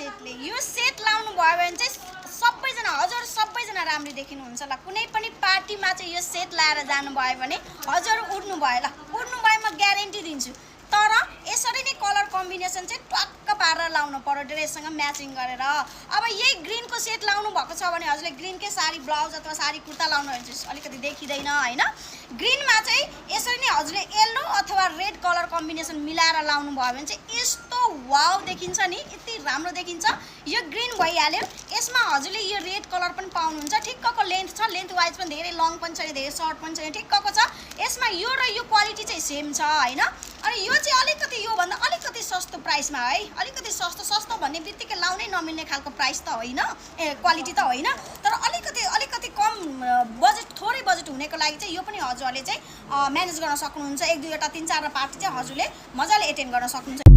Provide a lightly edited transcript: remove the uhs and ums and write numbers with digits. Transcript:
सेटले यो सेट लाउनु भयो भने चाहिँ सबैजना हजुर सबैजना राम्रो देखिनुहुन्छ ल। कुनै पनि पार्टीमा चाहिँ यो सेट लाएर जानुभयो भने हजुर उड्नु भयो ल, उड्नु भयो म ग्यारेन्टी दिन्छु। तर यसरी नै कलर कम्बिनेसन चाहिँ टक्क पारेर लाउनु पर्यो ड्रेससँग म्याचिङ गरेर। अब यही ग्रिनको सेट लाउनु भएको छ भने हजुरले ग्रिनकै साडी ब्लाउज अथवा साडी कुर्ता लाउनु भने चाहिँ अलिकति देखिँदैन हैन। ग्रिनमा चाहिँ यसरी नै हजुरले येलो अथवा रेड कलर कम्बिनेसन मिलाएर लाउनु भयो भने चाहिँ यस्तो वाउ देखिन्छ नि, यति राम्रो देखिन्छ। यो ग्रिन भइहाल्यो, यसमा हजुरले यो रेड कलर पनि पाउनुहुन्छ। ठिक्कको लेन्थ छ, लेन्थ वाइज पनि धेरै लङ पनि छैन धेरै सर्ट पनि छैन, ठिक्कको छ। यसमा यो र यो क्वालिटी चाहिँ सेम छ हैन। अनि यो चाहिँ अलिकति यो भन्दा अलिकति सस्तो प्राइसमा है, अलिकति सस्तो भन्ने बित्तिकै लाउनै नमिल्ने खालको प्राइस त होइन, क्वालिटी त होइन, तर अलिकति कम बजेट थोरै बजेट हुनेको लागि चाहिँ यो पनि हजुरले चाहिँ म्यानेज गर्न सक्नुहुन्छ। 1 2 वटा 3 4 पार्टी चाहिँ हजुरले मजाले एटेन्ड गर्न सक्नुहुन्छ।